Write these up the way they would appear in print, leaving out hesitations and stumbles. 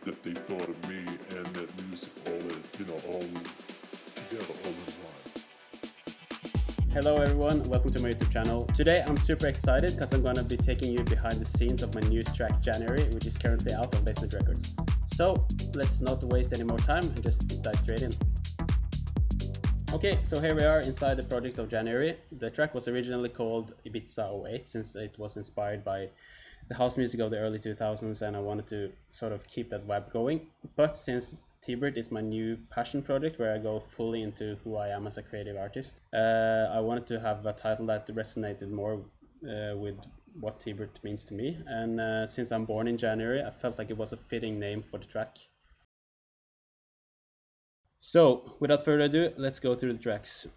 that they thought of me and that music all together, all in one. Hello everyone, welcome to my YouTube channel. Today I'm super excited because I'm gonna be taking you behind the scenes of my newest track January, which is currently out on Basement Records. So let's not waste any more time and just dive straight in. Okay, so here we are inside the project of January. The track was originally called Ibiza 08 since it was inspired by the house music of the early 2000s and I wanted to sort of keep that vibe going. But since T-Bird is my new passion project where I go fully into who I am as a creative artist, I wanted to have a title that resonated more with what T-Bird means to me. And since I'm born in January, I felt like it was a fitting name for the track. So without further ado, let's go through the tracks.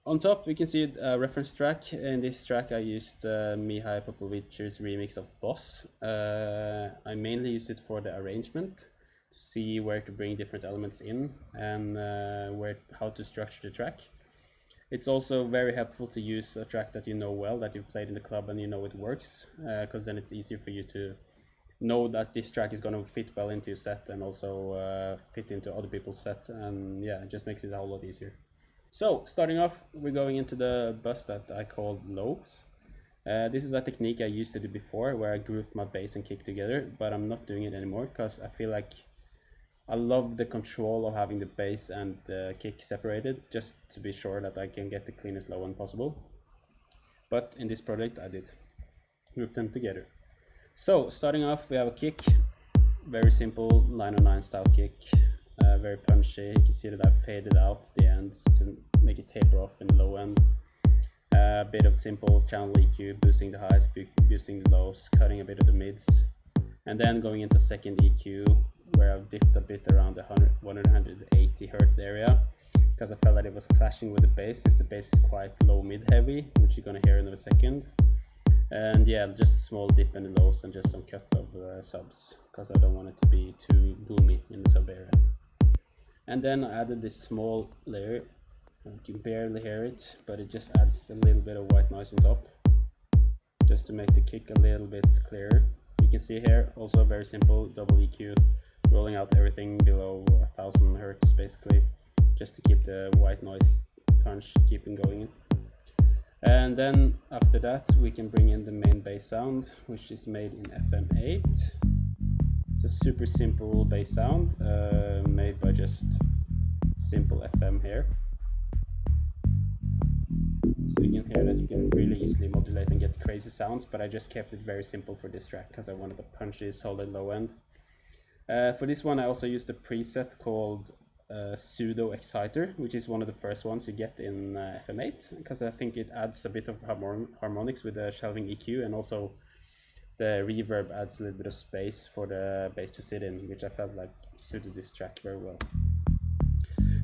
On top we can see a reference track. In this track I used Mihai Popovic's remix of Boss. I mainly used it for the arrangement, to see where to bring different elements in and how to structure the track. It's also very helpful to use a track that you know well, that you've played in the club and you know it works, because then it's easier for you to know that this track is going to fit well into your set and also fit into other people's sets, and yeah, it just makes it a whole lot easier. So starting off, we're going into the bus that I called lobes. This is a technique I used to do before where I grouped my bass and kick together, but I'm not doing it anymore because I feel like I love the control of having the bass and the kick separated, just to be sure that I can get the cleanest low end possible. But in this project I did group them together. So starting off, we have a kick, very simple 909 style kick, very punchy. You can see that I've faded out the ends to make it taper off in the low end. A bit of simple channel EQ, boosting the highs, boosting the lows, cutting a bit of the mids, and then going into second EQ where I've dipped a bit around the 180 hertz area because I felt that it was clashing with the bass, since the bass is quite low mid heavy, which you're gonna hear in a second. And yeah, just a small dip in the lows and just some cut of subs because I don't want it to be too boomy in the sub area. And then I added this small layer. You can barely hear it, but it just adds a little bit of white noise on top, just to make the kick a little bit clearer. You can see here also very simple double EQ, rolling out everything below 1000 hertz basically, just to keep the white noise punch keeping going. And then after that we can bring in the main bass sound, which is made in FM8. It's a super simple bass sound made by just simple FM here. So you can hear that you can really easily modulate and get crazy sounds, but I just kept it very simple for this track because I wanted a punchy solid low end. For this one I also used a preset called Pseudo Exciter, which is one of the first ones you get in FM8, because I think it adds a bit of harmonics with the shelving EQ, and also the reverb adds a little bit of space for the bass to sit in, which I felt like suited this track very well.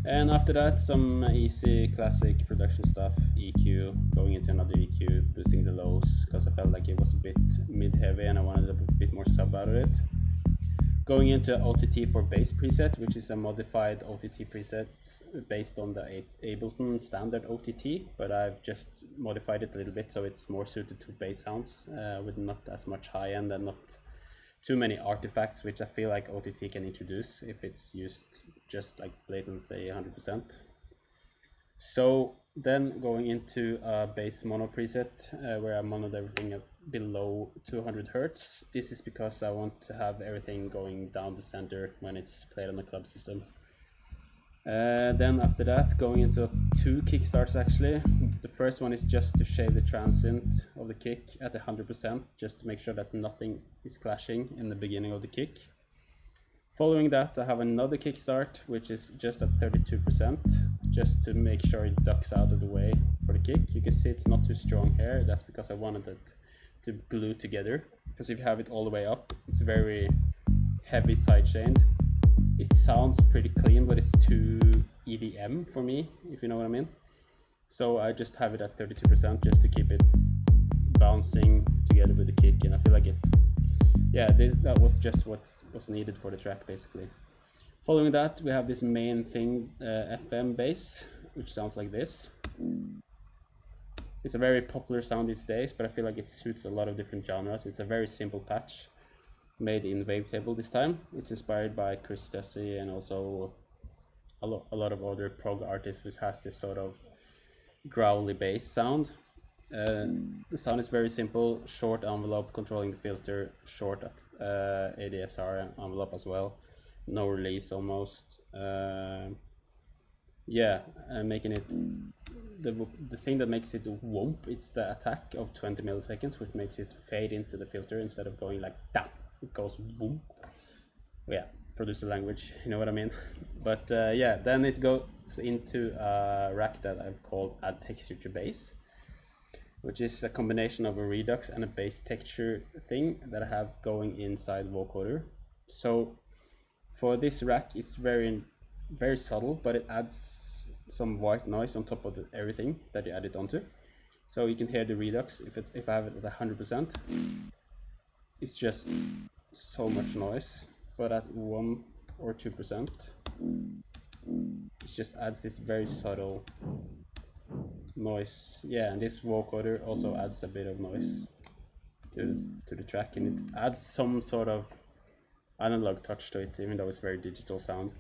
And after that, some easy classic production stuff, EQ, going into another EQ, boosting the lows, because I felt like it was a bit mid-heavy and I wanted a bit more sub out of it. Going into OTT for bass preset, which is a modified OTT preset based on the Ableton standard OTT, but I've just modified it a little bit so it's more suited to bass sounds with not as much high end and not too many artifacts, which I feel like OTT can introduce if it's used just like blatantly 100%. So then going into a bass mono preset where I monoed everything below 200 hertz. This is because I want to have everything going down the center when it's played on the club system. Then after that, going into two kickstarts actually. The first one is just to shave the transient of the kick at 100%, just to make sure that nothing is clashing in the beginning of the kick. Following that, I have another kickstart, which is just at 32%, just to make sure it ducks out of the way for the kick. You can see it's not too strong here. That's because I wanted it to glue together, because if you have it all the way up, it's very heavy sidechained. It sounds pretty clean, but it's too EDM for me, if you know what I mean. So I just have it at 32% just to keep it bouncing together with the kick, and I feel like that was just what was needed for the track basically. Following that, we have this main thing, FM bass, which sounds like this. It's a very popular sound these days, but I feel like it suits a lot of different genres. It's a very simple patch. made in Wavetable this time. It's inspired by Chris Stussy and also a lot of other prog artists, which has this sort of growly bass sound. The sound is very simple, short envelope controlling the filter, short ADSR envelope as well, no release almost. Making it the thing that makes it whoomp, it's the attack of 20 milliseconds, which makes it fade into the filter instead of going like that. It goes boom. Yeah, producer language, you know what I mean. But then it goes into a rack that I've called Add Texture to Bass, which is a combination of a Redux and a bass texture thing that I have going inside vocoder. So for this rack, it's very subtle, but it adds some white noise on top of everything that you add it onto. So you can hear the Redux if I have it at 100%. It's just so much noise, but at 1 or 2%, it just adds this very subtle noise. Yeah, and this vocoder also adds a bit of noise to the track, and it adds some sort of analog touch to it, even though it's very digital sound.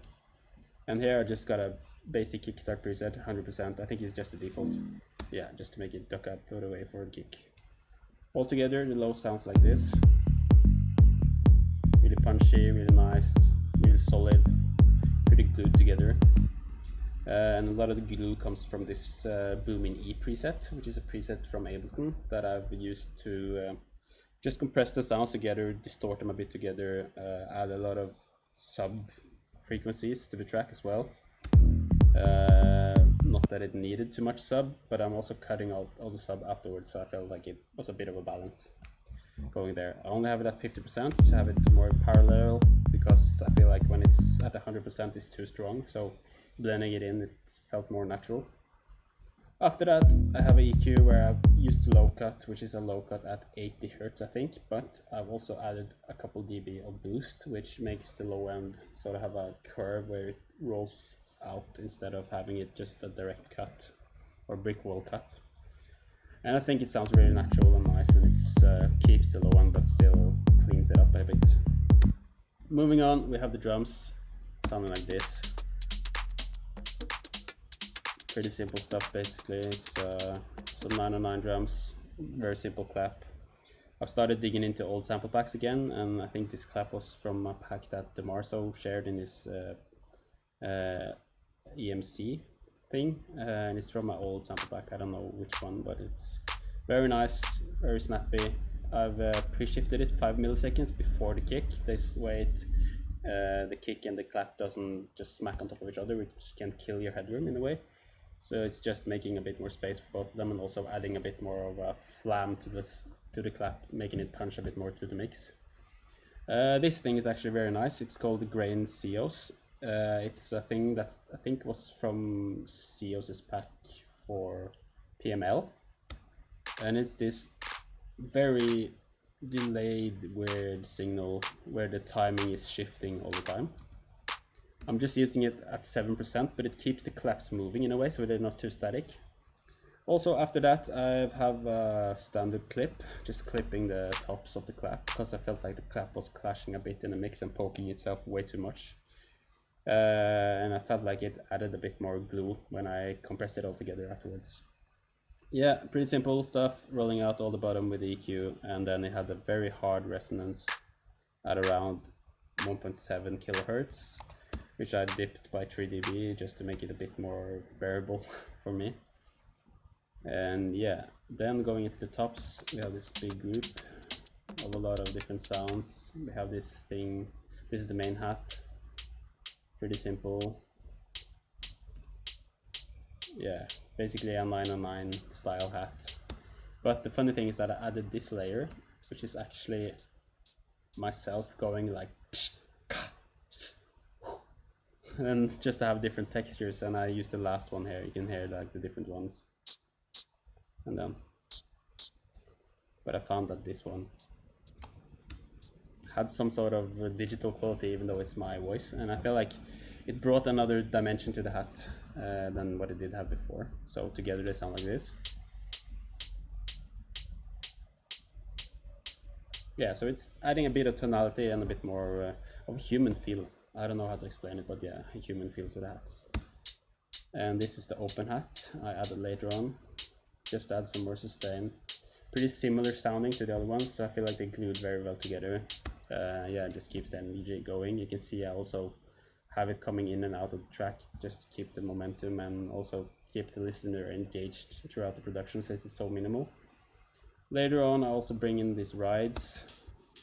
And here I just got a basic kickstart preset, 100%. I think it's just a default. Yeah, just to make it duck out of the way for a kick. Altogether, the low sounds like this. Really punchy, really nice, really solid, pretty glued together. And a lot of the glue comes from this Booming E preset, which is a preset from Ableton that I've used to just compress the sounds together, distort them a bit together, add a lot of sub frequencies to the track as well. Not that it needed too much sub, but I'm also cutting out all the sub afterwards, so I felt like it was a bit of a balance going there. I only have it at 50%, just have it more parallel, because I feel like when it's at 100% it's too strong, so blending it in, it felt more natural. After that, I have a EQ where I've used low cut, which is a low cut at 80 Hz, I think, but I've also added a couple dB of boost, which makes the low end sort of have a curve where it rolls out instead of having it just a direct cut or brick wall cut. And I think it sounds really natural and nice, and it keeps the low end but still cleans it up a bit. Moving on, we have the drums sounding like this. Pretty simple stuff basically. It's some 909 drums, very simple clap. I've started digging into old sample packs again, and I think this clap was from a pack that DeMarzo shared in his EMC thing, and it's from my old sample pack. I don't know which one, but it's very nice, very snappy. I've pre-shifted it 5 milliseconds before the kick. This way the kick and the clap doesn't just smack on top of each other, which can kill your headroom in a way. So it's just making a bit more space for both of them, and also adding a bit more of a flam to the clap, making it punch a bit more to the mix. This thing is actually very nice. It's called the Grain Ceos. It's a thing that I think was from Ceos's pack for PML, and it's this very delayed weird signal where the timing is shifting all the time. I'm just using it at 7%, but it keeps the claps moving in a way so they're not too static. Also after that, I have a standard clip, just clipping the tops of the clap, because I felt like the clap was clashing a bit in the mix and poking itself way too much. And I felt like it added a bit more glue when I compressed it all together afterwards. Yeah, pretty simple stuff, rolling out all the bottom with the EQ, and then it had a very hard resonance at around 1.7 kilohertz, which I dipped by 3 dB just to make it a bit more bearable for me. And yeah, then going into the tops, we have this big group of a lot of different sounds. We have this thing, this is the main hat, pretty simple. Yeah, basically a 909 style hat. But the funny thing is that I added this layer, which is actually myself going like and just to have different textures, and I used the last one here. You can hear like the different ones. And then, but I found that this one had some sort of digital quality, even though it's my voice, and I feel like it brought another dimension to the hat than what it did have before. So together they sound like this. yeah, so it's adding a bit of tonality and a bit more of a human feel. I don't know how to explain it, but yeah, a human feel to the hats. And this is the open hat I added later on. Just add some more sustain. Pretty similar sounding to the other ones, so I feel like they glued very well together. Yeah, it just keeps the energy going. You can see I also have it coming in and out of the track just to keep the momentum and also keep the listener engaged throughout the production since it's so minimal. Later on, I also bring in these rides,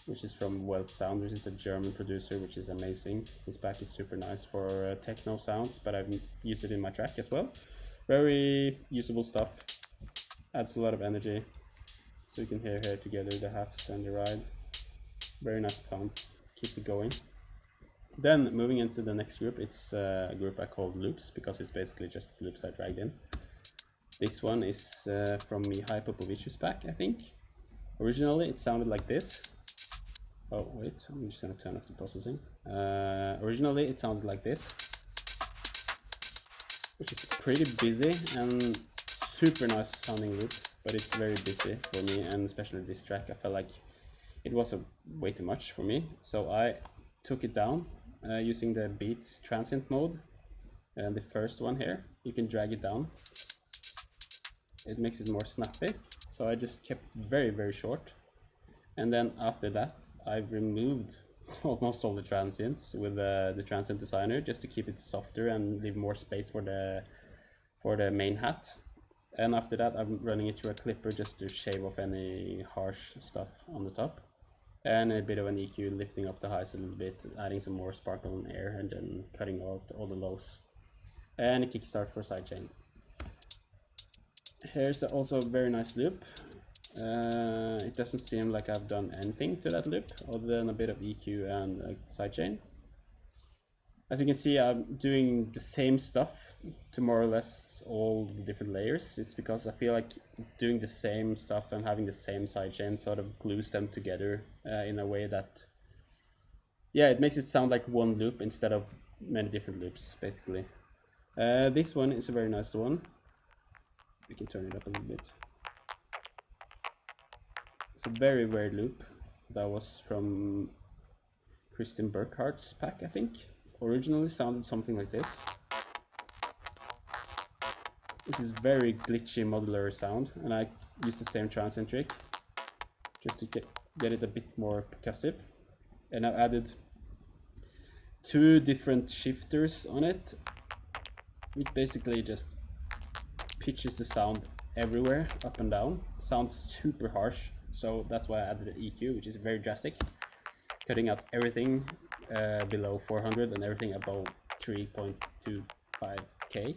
which is from Welt Sound, which is a German producer, which is amazing. His back is super nice for techno sounds, but I've used it in my track as well. Very usable stuff, adds a lot of energy. So you can hear here together the hats and the ride. Very nice plant, keeps it going. Then moving into the next group, it's a group I called loops because it's basically just loops I dragged in. This one is from Mihai Popovic's pack, I think. Originally it sounded like this. Oh wait, I'm just gonna turn off the processing. Originally it sounded like this, which is pretty busy and super nice sounding loop, but it's very busy for me, and especially this track I felt like it was way too much for me. So I took it down using the Beats transient mode, and the first one here, you can drag it down. It makes it more snappy, so I just kept it very, very short. And then after that, I've removed almost all the transients with the transient designer just to keep it softer and leave more space for the main hat. And after that, I'm running it through a clipper just to shave off any harsh stuff on the top. And a bit of an EQ, lifting up the highs a little bit, adding some more sparkle and air, and then cutting out all the lows. And a kickstart for sidechain. Here's also a very nice loop. It doesn't seem like I've done anything to that loop other than a bit of EQ and sidechain. As you can see, I'm doing the same stuff to more or less all the different layers. It's because I feel like doing the same stuff and having the same sidechain sort of glues them together in a way that, yeah, it makes it sound like one loop instead of many different loops, basically. This one is a very nice one. We can turn it up a little bit. It's a very weird loop that was from Christian Burkhardt's pack, I think. Originally sounded something like this, which is very glitchy modular sound, and I used the same transient trick just to get it a bit more percussive. And I've added 2 different shifters on it, which basically just pitches the sound everywhere, up and down. Sounds super harsh, so that's why I added an EQ, which is very drastic, cutting out everything below 400 and everything above 3.25k.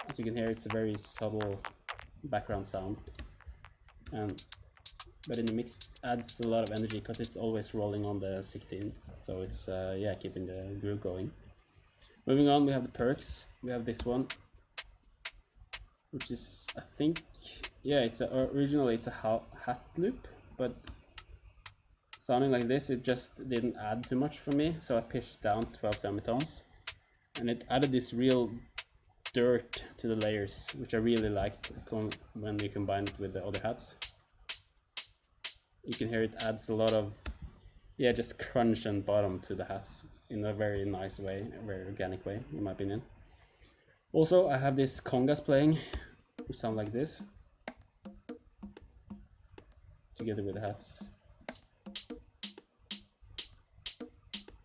As you can hear, it's a very subtle background sound, but in the mix it adds a lot of energy because it's always rolling on the 16th, so it's yeah, keeping the groove going. Moving on, we have the perks. We have this one, which is, I think, yeah, originally it's a hat loop, but sounding like this, it just didn't add too much for me, so I pitched down 12 semitones, and it added this real dirt to the layers, which I really liked when we combine it with the other hats. You can hear it adds a lot of, yeah, just crunch and bottom to the hats in a very nice way, a very organic way, in my opinion. Also, I have this congas playing, which sound like this, together with the hats.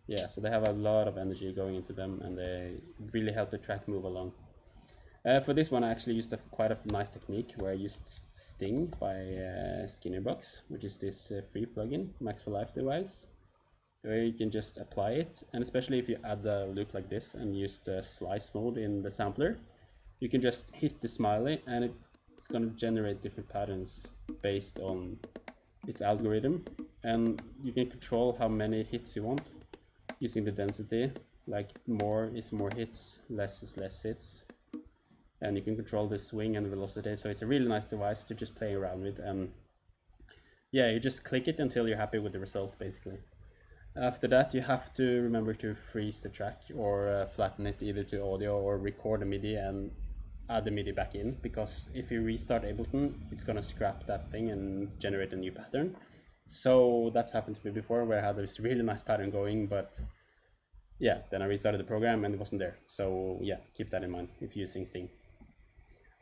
Yeah, so they have a lot of energy going into them, and they really help the track move along. For this one, I actually used quite a nice technique where I used Sting by Skinnerbox, which is this free plugin, Max for Life device, where you can just apply it. And especially if you add a loop like this and use the slice mode in the sampler, you can just hit the smiley and it's going to generate different patterns based on its algorithm. And you can control how many hits you want using the density, like more is more hits, less is less hits. And you can control the swing and the velocity, so it's a really nice device to just play around with. And yeah, you just click it until you're happy with the result, basically. After that, you have to remember to freeze the track or flatten it either to audio or record the MIDI and add the MIDI back in, because if you restart Ableton, it's gonna scrap that thing and generate a new pattern. So that's happened to me before, where I had this really nice pattern going, but yeah, then I restarted the program and it wasn't there. So yeah, keep that in mind if you're using Sting.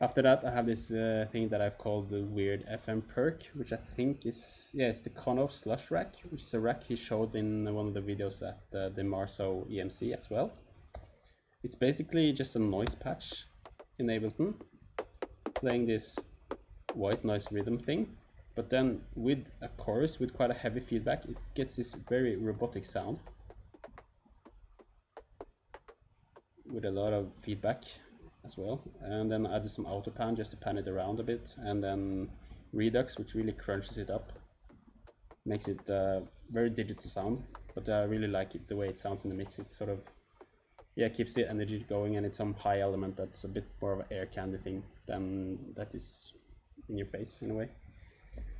After that, I have this thing that I've called the weird FM perk, which I think is, yeah, it's the Kono slush rack, which is a rack he showed in one of the videos at the Marso EMC as well. It's basically just a noise patch in Ableton, playing this white noise rhythm thing, but then with a chorus with quite a heavy feedback, it gets this very robotic sound with a lot of feedback as well. And then I added some auto pan just to pan it around a bit, and then Redux, which really crunches it up, makes it very digital sound, but I really like it the way it sounds in the mix. It sort of, yeah, keeps the energy going, and it's some high element that's a bit more of an air candy thing than that is in your face in a way.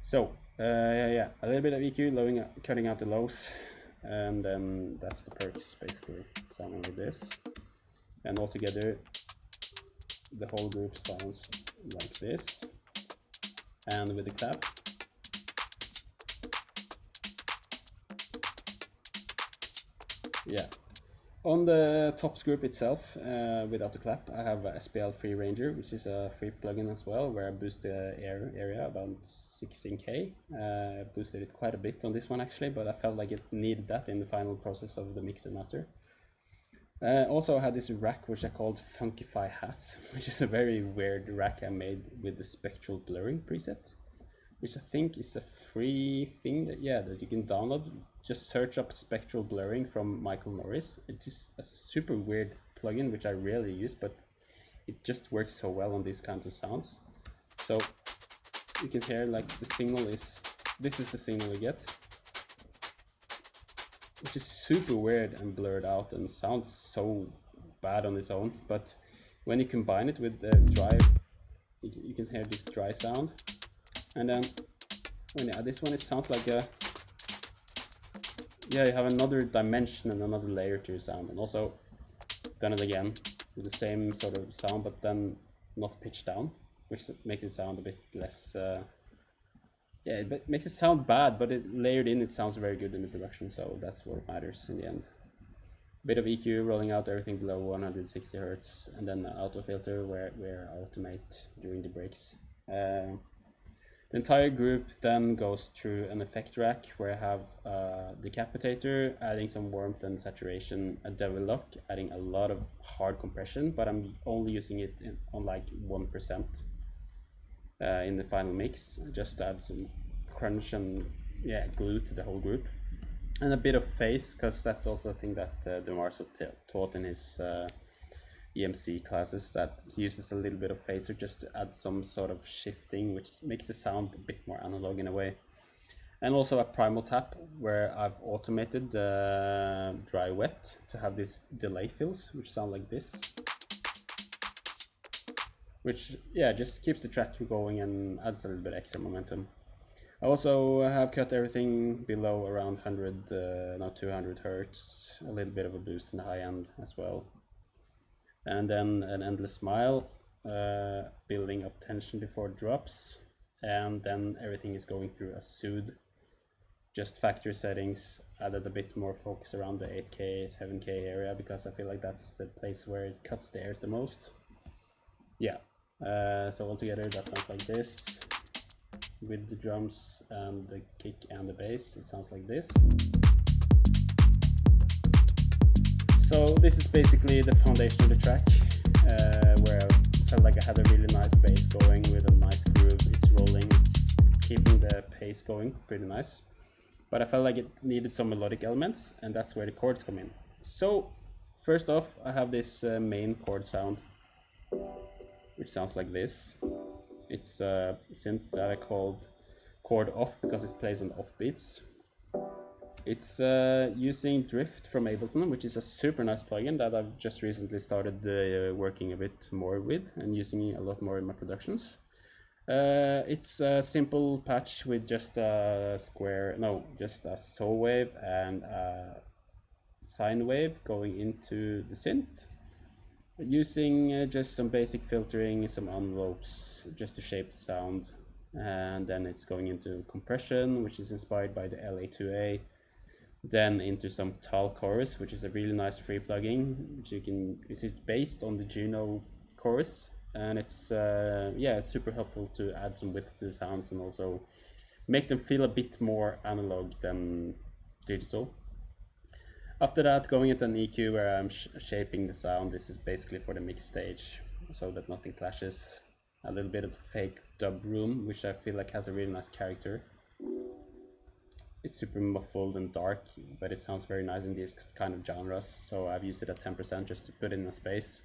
So yeah, a little bit of EQ, cutting out the lows, and then that's the perks basically, sounding like this. And altogether the whole group sounds like this. And with the clap, yeah. On the tops group itself, without the clap, I have a SPL Free Ranger, which is a free plugin as well, where I boost the air area about 16k. Boosted it quite a bit on this one actually, but I felt like it needed that in the final process of the mix and master. Also, I had this rack which I called Funkify Hats, which is a very weird rack I made with the spectral blurring preset, which I think is a free thing that, yeah, that you can download. Just search up spectral blurring from Michael Norris. It's just a super weird plugin which I rarely use, but it just works so well on these kinds of sounds. So you can hear like the signal is, this is the signal we get, which is super weird and blurred out and sounds so bad on its own. But when you combine it with the dry, you can hear this dry sound. And then when you add this one, it sounds like a, yeah, you have another dimension and another layer to your sound. And also done it again with the same sort of sound, but then not pitched down, which makes it sound a bit less, yeah, it makes it sound bad, but it layered in, it sounds very good in the production, so that's what matters in the end. Bit of EQ, rolling out everything below 160 Hertz, and then auto filter where I automate during the breaks. The entire group then goes through an effect rack where I have a decapitator, adding some warmth and saturation, a devil lock, adding a lot of hard compression, but I'm only using it on like 1% in the final mix, just to add some crunch and, yeah, glue to the whole group. And a bit of phase, because that's also a thing that DeMarso taught in his EMC classes, that he uses a little bit of phaser just to add some sort of shifting, which makes the sound a bit more analog in a way. And also a primal tap where I've automated dry wet to have these delay fills, which sound like this, which, yeah, just keeps the track going and adds a little bit extra momentum. I also have cut everything below around 100, now 200 Hertz, a little bit of a boost in the high end as well. And then an endless smile, building up tension before it drops, and then everything is going through a soothe, just factory settings, added a bit more focus around the 8K, 7K area, because I feel like that's the place where it cuts the airs the most. Yeah, so altogether that sounds like this. With the drums and the kick and the bass, it sounds like this. So this is basically the foundation of the track, where I felt like I had a really nice bass going with a nice groove. It's rolling, it's keeping the pace going pretty nice. But I felt like it needed some melodic elements, and that's where the chords come in. So first off, I have this main chord sound, which sounds like this. It's a synth that I called chord off because it plays on off beats. It's using Drift from Ableton, which is a super nice plugin that I've just recently started working a bit more with and using a lot more in my productions. It's a simple patch with just a just a saw wave and a sine wave going into the synth, using just some basic filtering, some envelopes just to shape the sound, and then it's going into compression, which is inspired by the LA2A, then into some Tal chorus, which is a really nice free plugin, which you can use. It based on the Juno chorus, and it's yeah, super helpful to add some width to the sounds and also make them feel a bit more analog than digital. After that, going into an EQ where I'm shaping the sound. This is basically for the mix stage, so that nothing clashes. A little bit of the fake dub room, which I feel like has a really nice character. It's super muffled and dark, but it sounds very nice in these kind of genres, so I've used it at 10% just to put it in a space.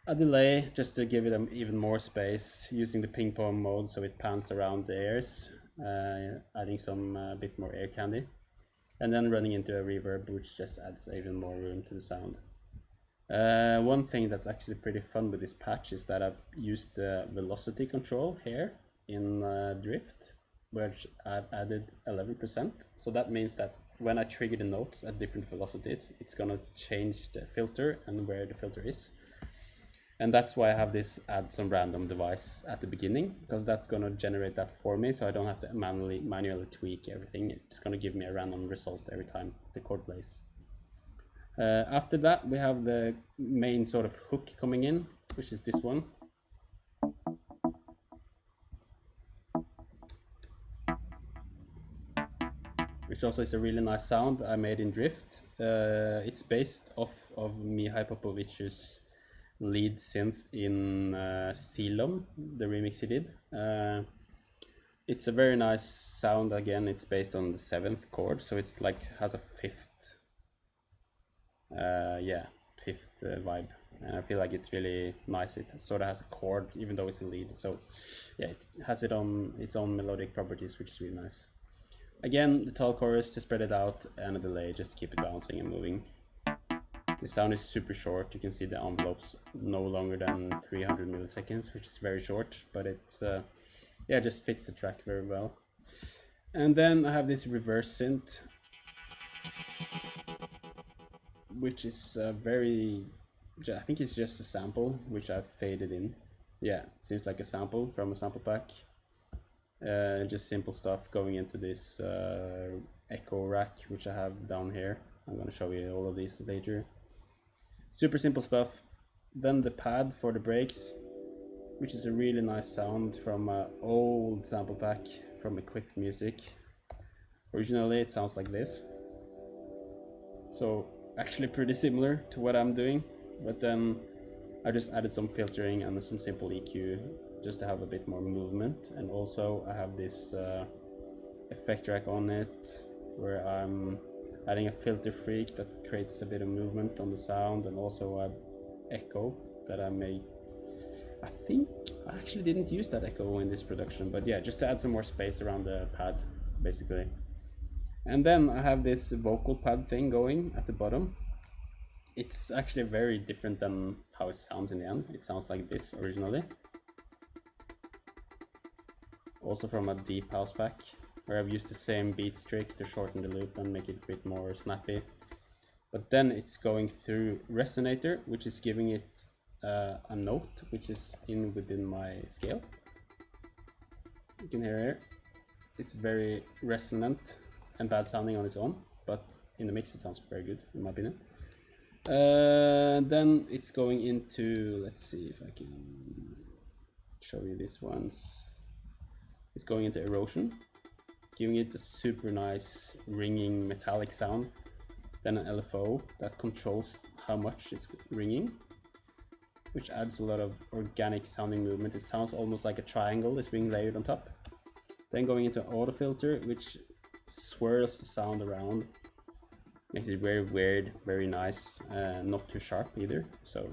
A delay, just to give it even more space, using the ping pong mode so it pans around the ears, adding some bit more air candy. And then running into a reverb, which just adds even more room to the sound. One thing that's actually pretty fun with this patch is that I've used the velocity control here in Drift, which I've added 11%. So that means that when I trigger the notes at different velocities, it's gonna change the filter and where the filter is. And that's why I have this add some random device at the beginning, because that's gonna generate that for me, so I don't have to manually tweak everything. It's gonna give me a random result every time the chord plays. After that, we have the main sort of hook coming in, which is this one. Which also is a really nice sound I made in Drift. It's based off of Mihai Popovic's lead synth in Silom, the remix he did. It's a very nice sound. Again, it's based on the 7th chord, so it's like has a fifth vibe, and I feel like it's really nice. It sort of has a chord even though it's a lead, so yeah, it has its own melodic properties, which is really nice. Again, the tall chorus to spread it out, and a delay just to keep it bouncing and moving. The sound is super short. You can see the envelopes no longer than 300 milliseconds, which is very short, but it's yeah, just fits the track very well. And then I have this reverse synth, which is very, I think it's just a sample which I've faded in. Yeah, seems like a sample from a sample pack. Just simple stuff going into this echo rack, which I have down here. I'm going to show you all of these later. Super simple stuff. Then the pad for the breaks, which is a really nice sound from an old sample pack from Equipped Music. Originally it sounds like this, so actually pretty similar to what I'm doing, but then I just added some filtering and some simple EQ just to have a bit more movement. And also I have this effect track on it where I'm adding a filter freak that creates a bit of movement on the sound, and also an echo that I made. I think I actually didn't use that echo in this production, but yeah, just to add some more space around the pad basically. And then I have this vocal pad thing going at the bottom. It's actually very different than how it sounds in the end. It sounds like this originally. Also from a deep house pack, where I've used the same beat trick to shorten the loop and make it a bit more snappy. But then it's going through resonator, which is giving it a note which is within my scale. You can hear here. It's very resonant and bad sounding on its own, but in the mix it sounds very good in my opinion. Then it's going into, let's see if I can show you this ones. It's going into erosion, giving it a super nice ringing metallic sound. Then an LFO that controls how much it's ringing, which adds a lot of organic sounding movement. It sounds almost like a triangle is being layered on top. Then going into auto filter, which swirls the sound around, makes it very weird, very nice, not too sharp either. So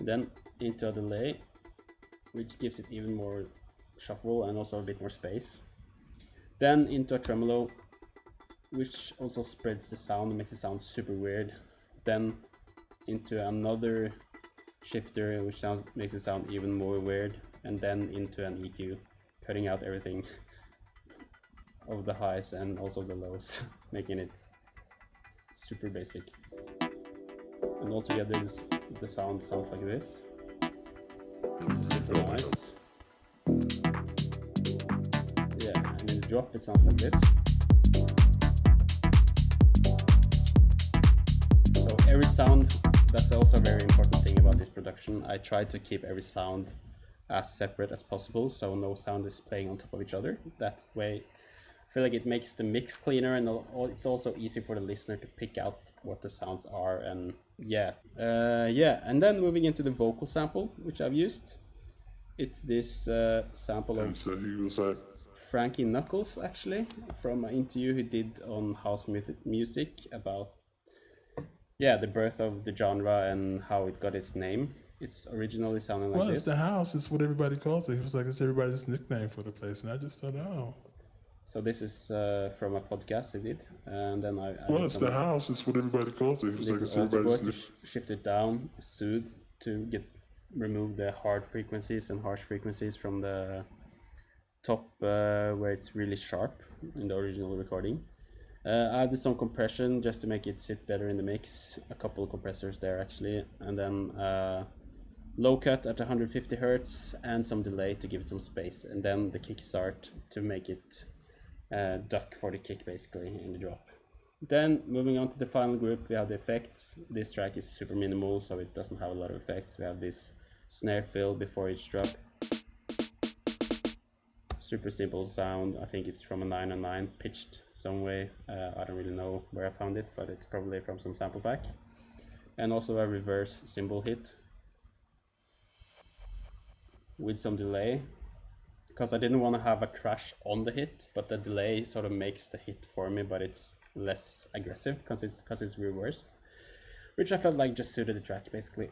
then into a delay, which gives it even more shuffle and also a bit more space. Then into a tremolo, which also spreads the sound and makes it sound super weird. Then into another shifter, which makes it sound even more weird. And then into an EQ, cutting out everything of the highs and also the lows, making it super basic. And altogether the sound sounds like this. Super nice. drop, it sounds like this. So every sound, that's also a very important thing about this production. I try to keep every sound as separate as possible, so no sound is playing on top of each other. That way, I feel like it makes the mix cleaner, and it's also easy for the listener to pick out what the sounds are. And yeah, and then moving into the vocal sample, which I've used. It's this sample And of so he was like, Frankie Knuckles, actually, from an interview he did on House Music about the birth of the genre and how it got its name. It's originally sounding like well, this. it's the house. It's what everybody calls it. He was like, it's everybody's nickname for the place. And I just thought, oh. So this is from a podcast I did, and then I Well, it's the house. It's what everybody calls it. He was like, it's everybody's to shift it down, soothe, to remove the hard frequencies and harsh frequencies from the top where it's really sharp in the original recording. I added some compression just to make it sit better in the mix, a couple of compressors there actually, and then low cut at 150 Hertz and some delay to give it some space, and then the kickstart to make it duck for the kick basically in the drop. Then moving on to the final group, we have the effects. This track is super minimal, so it doesn't have a lot of effects. We have this snare fill before each drop. Super simple sound. I think it's from a 909 pitched some way. I don't really know where I found it, but it's probably from some sample pack. And also a reverse cymbal hit with some delay, because I didn't want to have a crash on the hit, but the delay sort of makes the hit for me, but it's less aggressive because it's reversed, which I felt like just suited the track basically.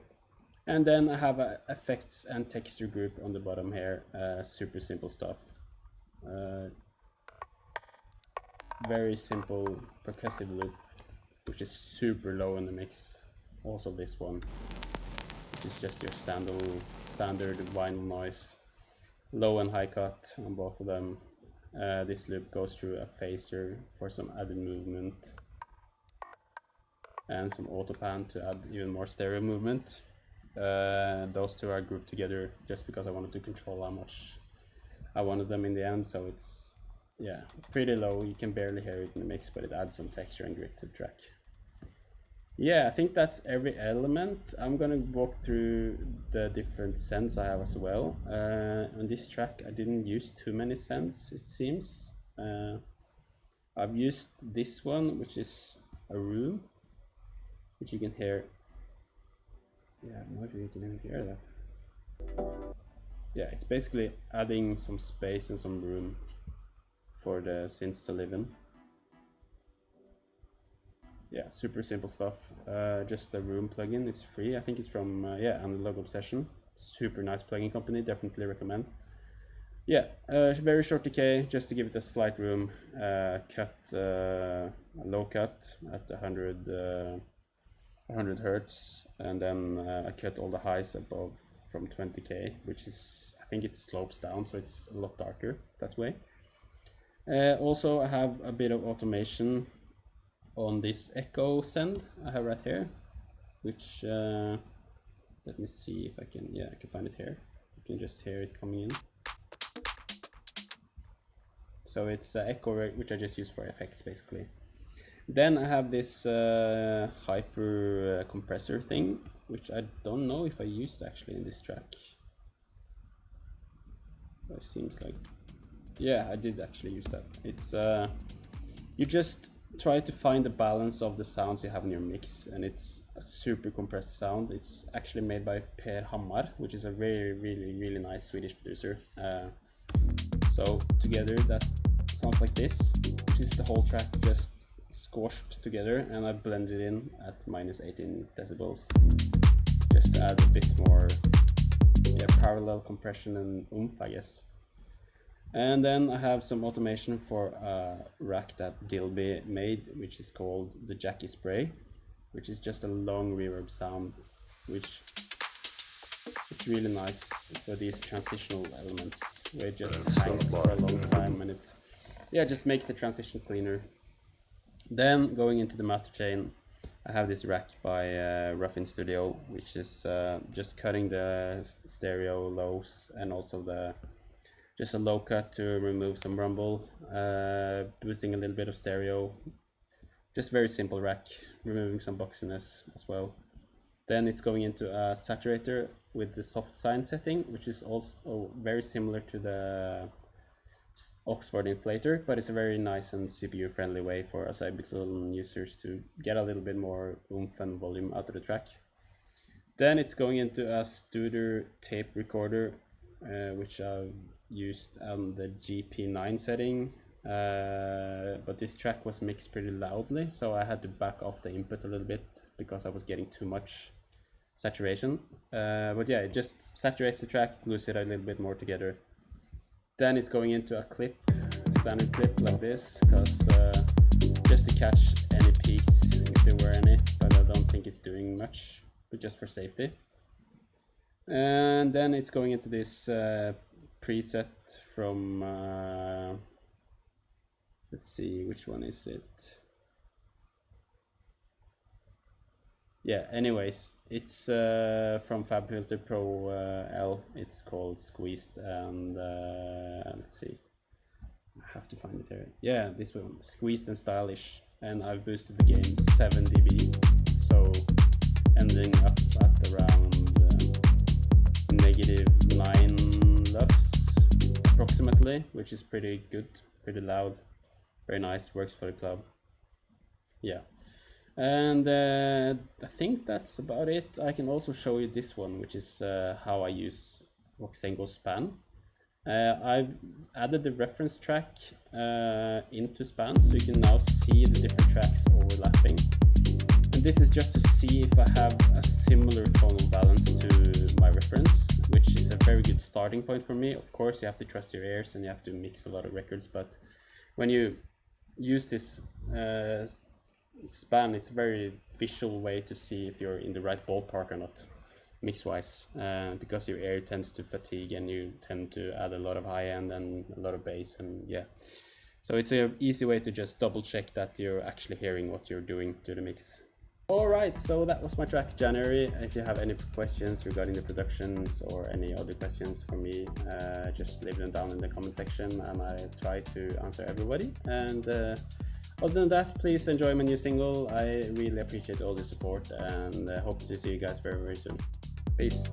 And then I have a effects and texture group on the bottom here. Super simple stuff. Very simple percussive loop, which is super low in the mix. Also this one, which is just your standard vinyl noise. Low and high cut on both of them. This loop goes through a phaser for some added movement, and some auto pan to add even more stereo movement. Those two are grouped together just because I wanted to control how much I wanted them in the end, so it's pretty low. You can barely hear it in the mix, but it adds some texture and grit to the track. I think that's every element. I'm gonna walk through the different sends I have as well. On this track I didn't use too many sends, it seems. I've used this one, which is a room, which you can hear. I don't know if you can even hear that. It's basically adding some space and some room for the synths to live in. Super simple stuff. Just a room plugin. It's free. I think it's from Analog Obsession. Super nice plugin company. Definitely recommend. Very short decay just to give it a slight room. Cut low cut at 100 hertz, and then I cut all the highs above from 20k, which is, I think it slopes down, so it's a lot darker that way. Also I have a bit of automation on this echo send I have right here, which let me see if I can find it here. You can just hear it coming in. So it's echo, which I just use for effects basically. Then I have this hyper compressor thing, which I don't know if I used actually in this track. It seems like, I did actually use that. It's you just try to find the balance of the sounds you have in your mix, and it's a super compressed sound. It's actually made by Per Hammar, which is a really nice Swedish producer. So together that sounds like this, which is the whole track just squashed together, and I blended in at minus 18 decibels just to add a bit more parallel compression and oomph, I guess. And then I have some automation for a rack that Dilby made, which is called the Jackie Spray, which is just a long reverb sound, which is really nice for these transitional elements where it just hangs for a long time, and it just makes the transition cleaner. Then going into the master chain, I have this rack by Ruffin Studio, which is just cutting the stereo lows and also the Just a low cut to remove some rumble, boosting a little bit of stereo. Just very simple rack, removing some boxiness as well. Then it's going into a saturator with the soft sine setting, which is also very similar to the Oxford inflator, but it's a very nice and CPU friendly way for us Ableton users to get a little bit more oomph and volume out of the track. Then it's going into a Studer tape recorder, which I've used on the GP9 setting, but this track was mixed pretty loudly, so I had to back off the input a little bit because I was getting too much saturation. But yeah, it just saturates the track, glues it a little bit more together. Then it's going into a clip, standard clip like this, because just to catch any peaks if there were any, but I don't think it's doing much, but just for safety. And then it's going into this preset from let's see, which one is it? Yeah, anyways, it's from FabFilter Pro L. It's called Squeezed, and let's see, I have to find it here. Yeah, this one, Squeezed and Stylish, and I've boosted the gain 7 dB, so ending up at around -9 LUFS approximately, which is pretty good, pretty loud, very nice, works for the club. Yeah. And I think that's about it. I can also show you this one, which is how I use Voxengo Span. I've added the reference track into Span, so you can now see the different tracks overlapping. And this is just to see if I have a similar tonal balance to my reference, which is a very good starting point for me. Of course, you have to trust your ears and you have to mix a lot of records, but when you use this Span, it's a very visual way to see if you're in the right ballpark or not, mix-wise, because your ear tends to fatigue and you tend to add a lot of high end and a lot of bass, and yeah. So it's an easy way to just double check that you're actually hearing what you're doing to the mix. Alright, so that was my track January. If you have any questions regarding the productions or any other questions for me, just leave them down in the comment section and I try to answer everybody. And other than that, please enjoy my new single. I really appreciate all the support and hope to see you guys very, very soon. Peace.